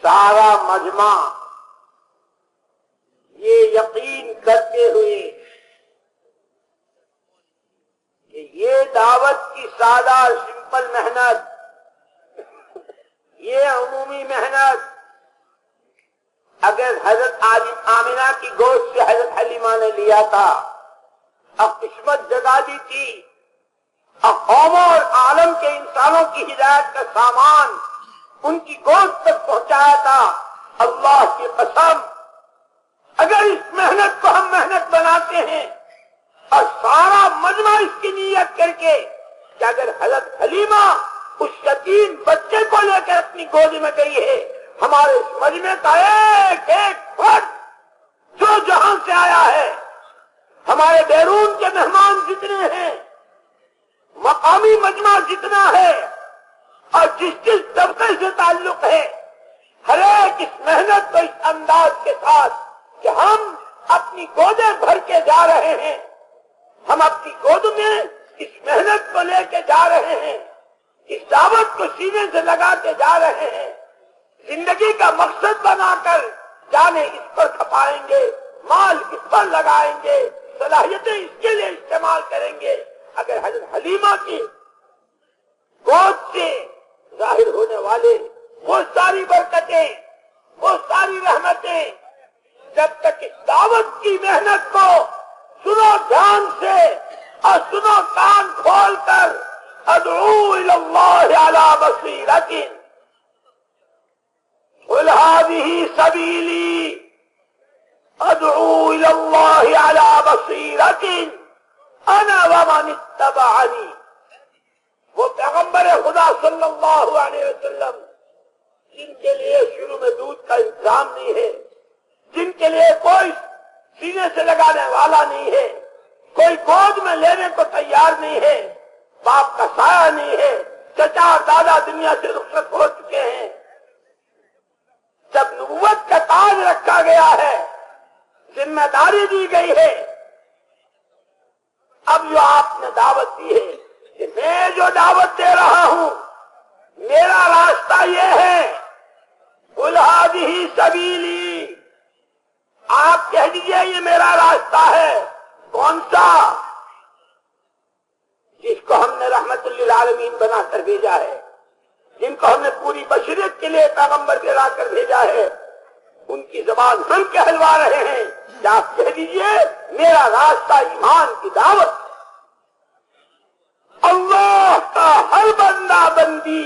سارا مجمع یہ یقین کرتے ہوئے کہ یہ دعوت کی سادہ اور سمپل محنت، یہ عمومی محنت اگر حضرت آمنہ کی گود سے حضرت حلیمہ نے لیا تھا، اب قسمت جگا دی تھی، اب قوموں اور عالم کے انسانوں کی ہدایت کا سامان ان کی گود تک پہنچایا تھا۔ اللہ کی قسم، اگر اس محنت کو ہم محنت بناتے ہیں اور سارا مجمع اس کی نیت کر کے کہ اگر حضرت حلیمہ اس یتیم بچے کو لے کر اپنی گود میں گئی ہے، ہمارے اس مجمع کا ایک ایک فرد جو جہاں سے آیا ہے، ہمارے بیرون کے مہمان جتنے ہیں، مقامی مجمع جتنا ہے اور جس جس طبقے سے تعلق ہے، ہر ایک اس محنت کو اس انداز کے ساتھ کہ ہم اپنی گودیں بھر کے جا رہے ہیں، ہم اپنی گود میں اس محنت کو لے کے جا رہے ہیں، اس دعوت کو سینے سے لگا کے جا رہے ہیں، زندگی کا مقصد بنا کر جانے اس پر کھپائیں گے، مال اس پر لگائیں گے، صلاحیتیں اس کے لیے استعمال کریں گے۔ اگر حضرت حلیمہ کی گود سے ظاہر ہونے والے وہ ساری برکتیں، وہ ساری رحمتیں، جب تک اس دعوت کی محنت کو سنو دھیان سے اور سنو کان کھول کر، ادعو الی اللہ علی بصیرۃ قل هذه سبیلی ادعو الی اللہ علی بصیرۃ انا ومن اتبعنی۔ وہ پیغمبر خدا صلی اللہ علیہ وسلم جن کے لیے شروع میں دودھ کا انتظام نہیں ہے، جن کے لیے کوئی سینے سے لگانے والا نہیں ہے، کوئی گود میں لینے کو تیار نہیں ہے، باپ کا سایہ نہیں ہے، چچا اور دادا دنیا سے رخصت ہو چکے ہیں، جب نبوت کا تاج رکھا گیا ہے، ذمہ داری دی گئی ہے، اب جو آپ نے دعوت دی ہے کہ میں جو دعوت دے رہا ہوں، میرا راستہ یہ ہے، قل هذه سبیلی، آپ کہہ دیجئے یہ میرا راستہ ہے۔ کون سا؟ جس کو ہم نے رحمت للعالمین بنا کر بھیجا ہے، جن کو ہم نے پوری بشریت کے لیے پیغمبر بنا کر بھیجا ہے، ان کی زبان ہم کہلوا رہے ہیں کہ آپ کہہ دیجئے میرا راستہ ایمان کی دعوت۔ اللہ کا ہر بندہ بندی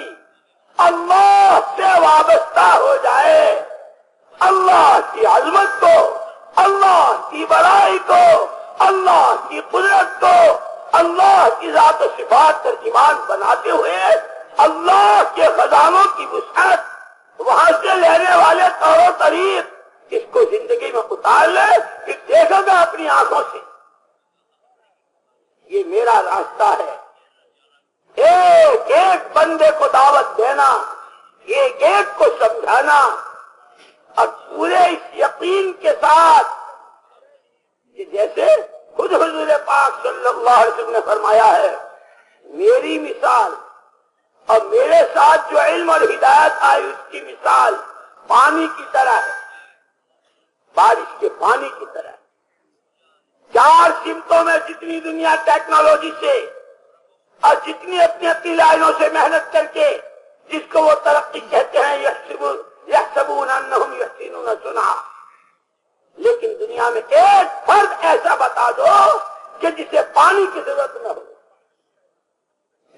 اللہ سے وابستہ ہو جائے، اللہ کی عظمت کو، اللہ کی بڑائی کو، اللہ کی قدرت کو، اللہ کی ذات و صفات پر ایمان بناتے ہوئے اللہ کے خزانوں کی وسعت، وہاں سے لینے والے طور و طریق اس کو زندگی میں اتار لے، پھر دیکھے گا اپنی آنکھوں سے۔ یہ میرا راستہ ہے، ایک ایک بندے کو دعوت دینا، ایک ایک کو سمجھانا، اور پورے اس یقین کے ساتھ کہ جیسے خود حضور پاک صلی اللہ علیہ وسلم نے فرمایا ہے، میری مثال اور میرے ساتھ جو علم اور ہدایت آئی اس کی مثال پانی کی طرح ہے، بارش کے پانی کی طرح ہے۔ چار سمتوں میں جتنی دنیا ٹیکنالوجی سے اور جتنی اپنی اپنی لائنوں سے محنت کر کے جس کو وہ ترقی کہتے ہیں، یحسبون انہم یحسنون صنعا، لیکن دنیا میں ایک فرد ایسا بتا دو کہ جسے پانی کی ضرورت نہ ہو۔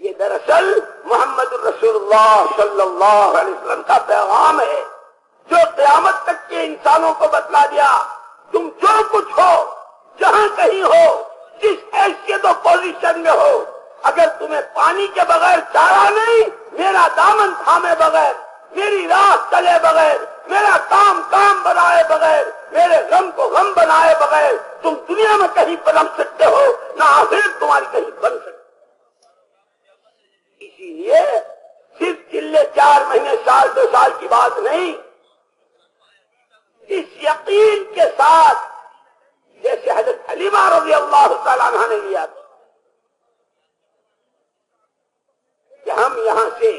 یہ دراصل محمد الرسول اللہ صلی اللہ علیہ وسلم کا پیغام ہے جو قیامت تک کے انسانوں کو بتلا دیا، تم جو کچھ ہو، جہاں کہیں ہو، جس حیثیت و پوزیشن میں ہو، اگر تمہیں پانی کے بغیر چارہ نہیں، میرا دامن تھامے بغیر، میری راہ چلے بغیر، میرا کام کام بنائے بغیر، میرے غم کو غم بنائے بغیر تم دنیا میں کہیں پنپ سکتے ہو، نہ آخرت تمہاری کہیں بن سکتی۔ اسی لیے صرف چلے 4 مہینے، سال 2 سال کی بات نہیں، اس یقین کے ساتھ جیسے حضرت حلیمہ رضی اللہ تعالیٰ عنہ نے لیا تھا کہ ہم یہاں سے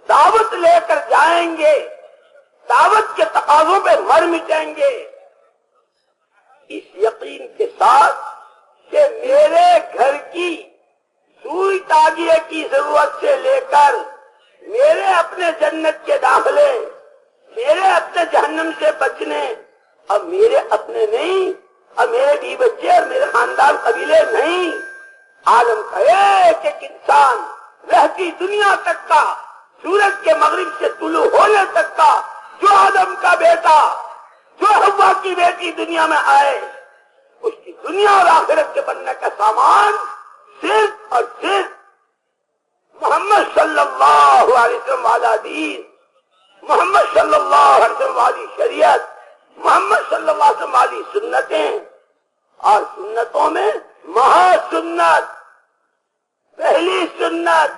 دعوت لے کر جائیں گے دعوت کے تقاضوں پہ مر مٹیں گے، اس یقین کے ساتھ کہ میرے گھر کی سوئی تاگیے کی ضرورت سے لے کر میرے اپنے جنت کے داخلے، میرے اپنے جہنم سے بچنے، اب میرے اپنے نہیں، اب میرے بھی بچے اور میرے خاندان قبیلے نہیں، عالم کا ایک ایک انسان رہتی دنیا تک کا، سورج کے مغرب سے طلوع ہونے تک کا، جو آدم کا بیٹا، جو حوا کی بیٹی دنیا میں آئے، اس کی دنیا اور آخرت کے بننے کا سامان صرف اور صرف محمد صلی اللہ علیہ وسلم والا دین، محمد صلی اللہ علیہ وسلم والی شریعت، محمد صلی اللہ علیہ وسلم والی سنتیں، اور سنتوں میں مہا سنت، پہلی سنت،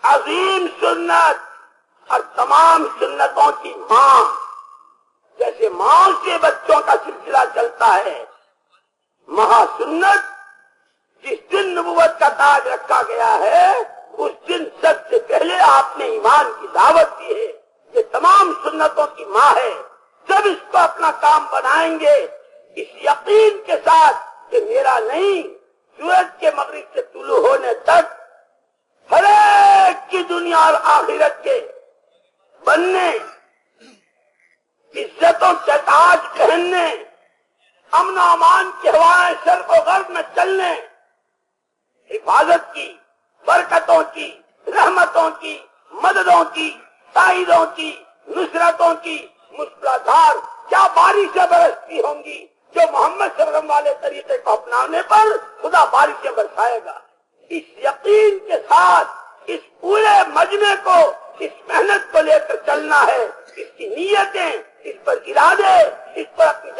عظیم سنت، اور تمام سنتوں کی ماں، جیسے ماں سے بچوں کا سلسلہ چلتا ہے، مہا سنت جس دن نبوت کا تاج رکھا گیا ہے، اس دن سب سے پہلے آپ نے ایمان کی دعوت دی ہے، یہ تمام سنتوں کی ماں ہے۔ جب اس کو اپنا کام بنائیں گے اس یقین کے ساتھ کہ میرا نہیں، سورج کے مغرب سے طلوع ہونے تک ہر ایک کی دنیا اور آخرت کے بننے، عزتوں کے تاج پہننے، امن و امان کی ہوائیں شرق و غرب میں چلنے، حفاظت کی، برکتوں کی، رحمتوں کی، مددوں کی، تائیدوں کی، نصرتوں کی مشکلات، کیا بارشیں برستی ہوں گی جو محمد صلی اللہ علیہ وسلم والے طریقے کو اپنانے پر خدا بارشیں برسائے گا۔ اس یقین کے ساتھ اس پورے مجمع کو، اس محنت کو لے کر چلنا ہے، اس کی نیتیں، اس پر ارادے، اس پر اپنی